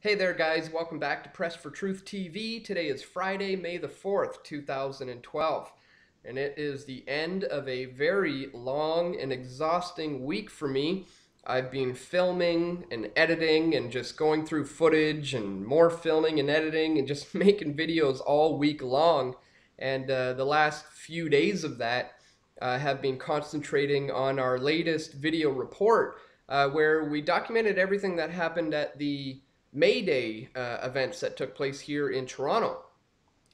Hey there guys, welcome back to Press for Truth TV. Today is Friday, May the 4th, 2012. And it is the end of a very long and exhausting week for me. I've been filming and editing and just going through footage and more filming and editing and just making videos all week long. And the last few days of that have been concentrating on our latest video report where we documented everything that happened at the May Day events that took place here in Toronto.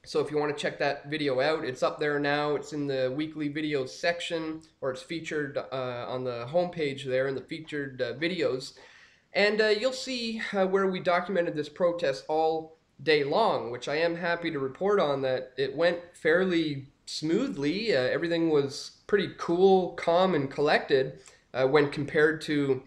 So if you want to check that video out, it's up there now. It's in the weekly videos section, or it's featured on the homepage there in the featured videos. And you'll see where we documented this protest all day long, which I am happy to report on that it went fairly smoothly. Everything was pretty cool, calm, and collected when compared to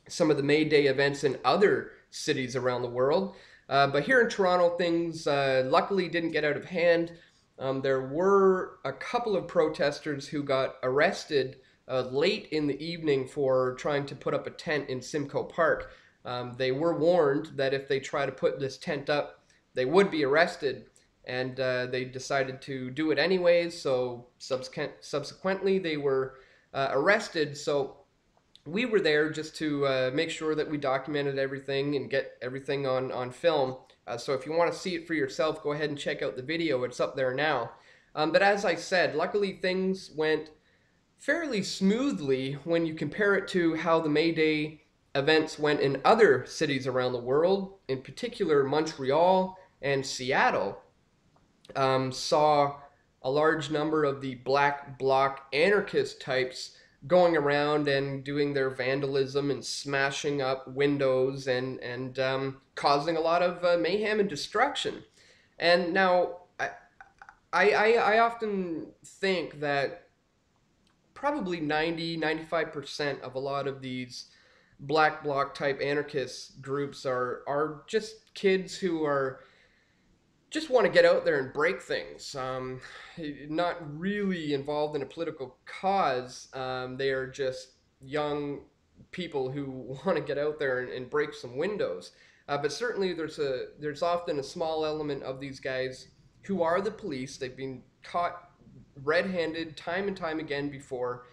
some of the May Day events in other cities around the world. But here in Toronto, things luckily didn't get out of hand. There were a couple of protesters who got arrested late in the evening for trying to put up a tent in Simcoe Park. They were warned that if they try to put this tent up, they would be arrested, and they decided to do it anyways, so subsequently they were arrested. So we were there just to make sure that we documented everything and get everything on film. So if you want to see it for yourself, go ahead and check out the video. It's up there now. But as I said, luckily things went fairly smoothly when you compare it to how the May Day events went in other cities around the world. In particular, Montreal and Seattle saw a large number of the black bloc anarchist types going around and doing their vandalism and smashing up windows and causing a lot of mayhem and destruction. And now, I often think that probably 90–95% of a lot of these black bloc type anarchist groups are just kids who are just want to get out there and break things, not really involved in a political cause. They are just young people who want to get out there and break some windows. But certainly there's often a small element of these guys who are the police. They've been caught red-handed time and time again before,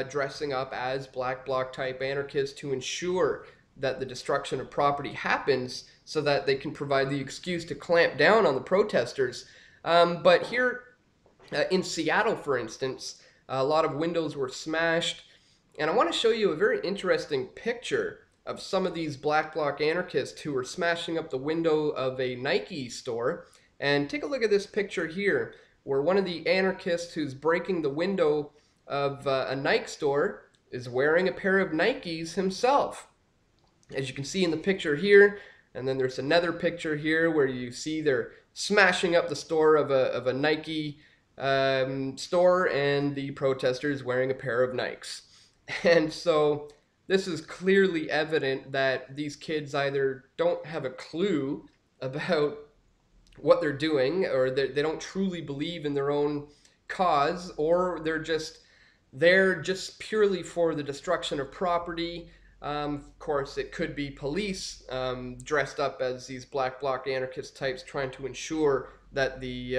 dressing up as black bloc type anarchists to ensure that the destruction of property happens so that they can provide the excuse to clamp down on the protesters. But here in Seattle, for instance, a lot of windows were smashed. And I want to show you a very interesting picture of some of these black bloc anarchists who were smashing up the window of a Nike store. And take a look at this picture here, where one of the anarchists who's breaking the window of a Nike store is wearing a pair of Nikes himself. As you can see in the picture here, and then there's another picture here where you see they're smashing up the store of a Nike store, and the protesters wearing a pair of Nikes. And so this is clearly evident that these kids either don't have a clue about what they're doing, or they don't truly believe in their own cause, or they're just there just purely for the destruction of property. Of course, it could be police dressed up as these black bloc anarchist types trying to ensure that the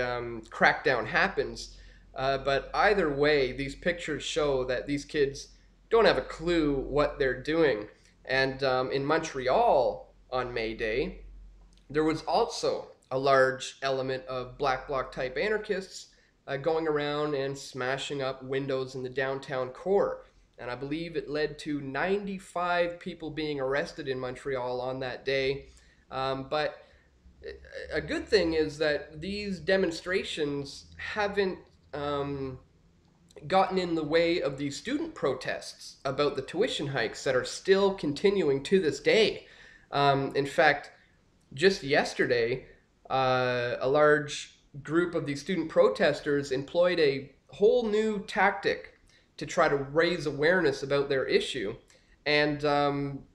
crackdown happens. But either way, these pictures show that these kids don't have a clue what they're doing. And in Montreal on May Day, there was also a large element of black bloc type anarchists going around and smashing up windows in the downtown core. And I believe it led to 95 people being arrested in Montreal on that day. But a good thing is that these demonstrations haven't gotten in the way of these student protests about the tuition hikes that are still continuing to this day. In fact, just yesterday, a large group of these student protesters employed a whole new tactic to try to raise awareness about their issue. And,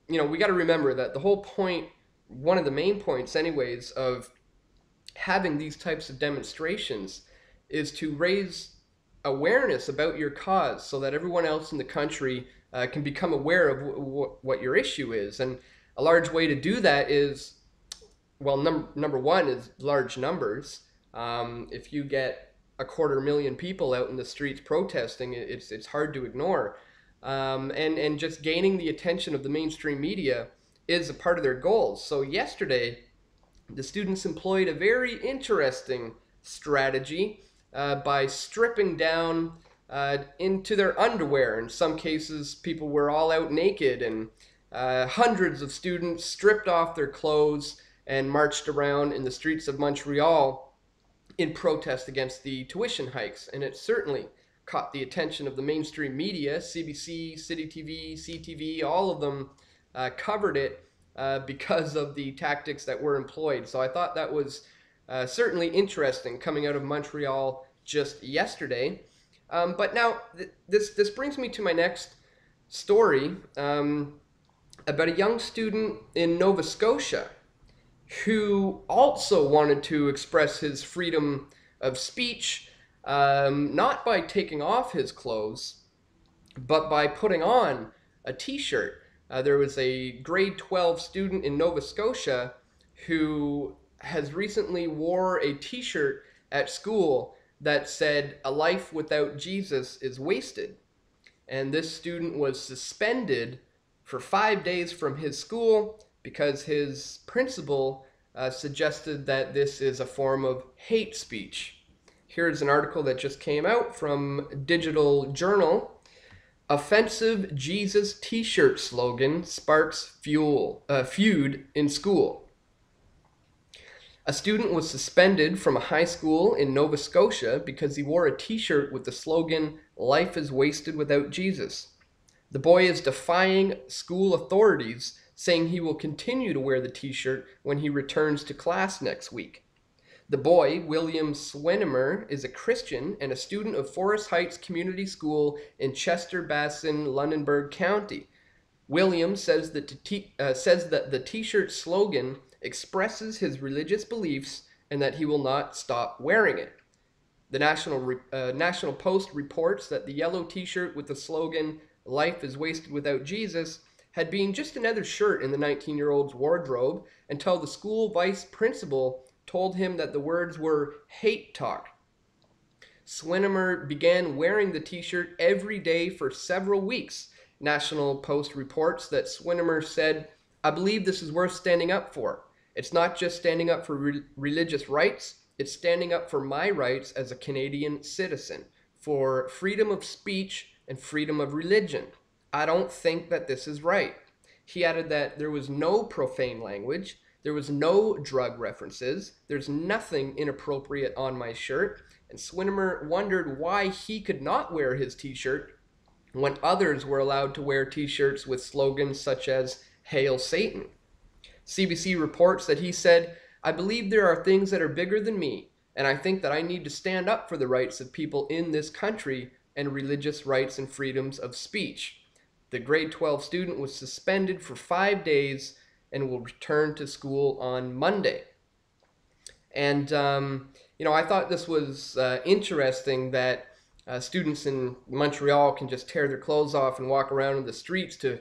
we got to remember that the whole point, one of the main points anyways, of having these types of demonstrations is to raise awareness about your cause so that everyone else in the country can become aware of what your issue is. And a large way to do that is well, number one is large numbers. If you get 250,000 people out in the streets protesting, it's hard to ignore. And just gaining the attention of the mainstream media is a part of their goals. So yesterday, the students employed a very interesting strategy by stripping down into their underwear. In some cases, people were all out naked, and hundreds of students stripped off their clothes and marched around in the streets of Montreal in protest against the tuition hikes. And it certainly caught the attention of the mainstream media. CBC, City TV, CTV, all of them covered it because of the tactics that were employed. So I thought that was certainly interesting coming out of Montreal just yesterday. But now this brings me to my next story about a young student in Nova Scotia who also wanted to express his freedom of speech, not by taking off his clothes, but by putting on a t-shirt. There was a grade 12 student in Nova Scotia who has recently wore a t-shirt at school that said, "A life without Jesus is wasted." And this student was suspended for 5 days from his school because his principal suggested that this is a form of hate speech. Here's an article that just came out from Digital Journal. Offensive Jesus t-shirt slogan sparks feud in school. A student was suspended from a high school in Nova Scotia because he wore a t-shirt with the slogan, "Life is wasted without Jesus." The boy is defying school authorities, saying he will continue to wear the t-shirt when he returns to class next week. The boy, William Swinimer, is a Christian and a student of Forest Heights Community School in Chester Basin, Lunenburg County. William says that the t-shirt slogan expresses his religious beliefs and that he will not stop wearing it. The National Post reports that the yellow t-shirt with the slogan, "Life is wasted without Jesus," had been just another shirt in the 19-year-old's wardrobe until the school vice principal told him that the words were hate talk. Swinimer began wearing the t-shirt every day for several weeks. National Post reports that Swinimer said, "I believe this is worth standing up for. It's not just standing up for religious rights, it's standing up for my rights as a Canadian citizen, for freedom of speech and freedom of religion. I don't think that this is right." He added that there was no profane language, there was no drug references, there's nothing inappropriate on my shirt, and Swinimer wondered why he could not wear his t-shirt when others were allowed to wear t-shirts with slogans such as "Hail Satan." CBC reports that he said, "I believe there are things that are bigger than me, and I think that I need to stand up for the rights of people in this country and religious rights and freedoms of speech." The grade 12 student was suspended for 5 days and will return to school on Monday. And, I thought this was interesting that students in Montreal can just tear their clothes off and walk around in the streets to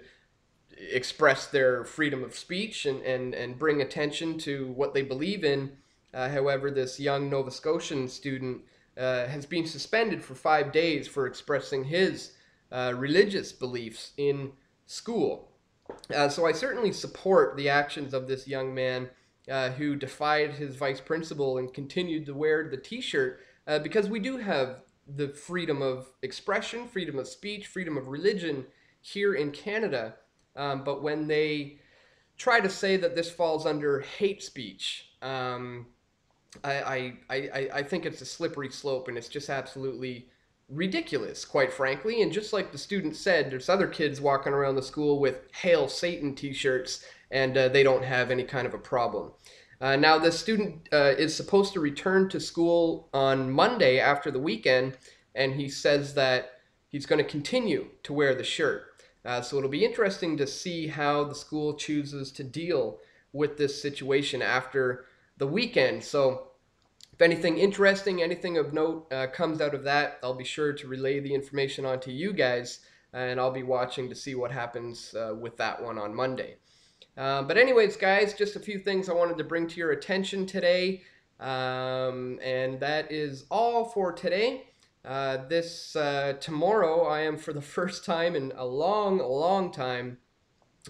express their freedom of speech and bring attention to what they believe in. However, this young Nova Scotian student has been suspended for 5 days for expressing his religious beliefs in school. So I certainly support the actions of this young man who defied his vice principal and continued to wear the t-shirt because we do have the freedom of expression, freedom of speech, freedom of religion here in Canada. But when they try to say that this falls under hate speech, I think it's a slippery slope, and it's just absolutely ridiculous, quite frankly. And just like the student said, there's other kids walking around the school with "Hail Satan" t-shirts, and they don't have any kind of a problem. Now, the student is supposed to return to school on Monday after the weekend, and he says that he's going to continue to wear the shirt. So it'll be interesting to see how the school chooses to deal with this situation after the weekend. So if anything interesting, anything of note comes out of that, I'll be sure to relay the information on to you guys, and I'll be watching to see what happens with that one on Monday. But anyways, guys, just a few things I wanted to bring to your attention today. And that is all for today. This tomorrow, I am for the first time in a long time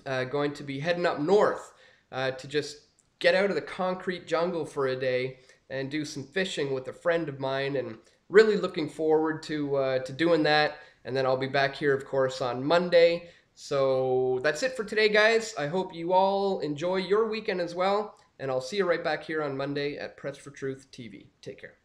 going to be heading up north to just get out of the concrete jungle for a day and do some fishing with a friend of mine, and really looking forward to doing that. And then I'll be back here, of course, on Monday. So that's it for today, guys. I hope you all enjoy your weekend as well, and I'll see you right back here on Monday at Press for Truth TV. Take care.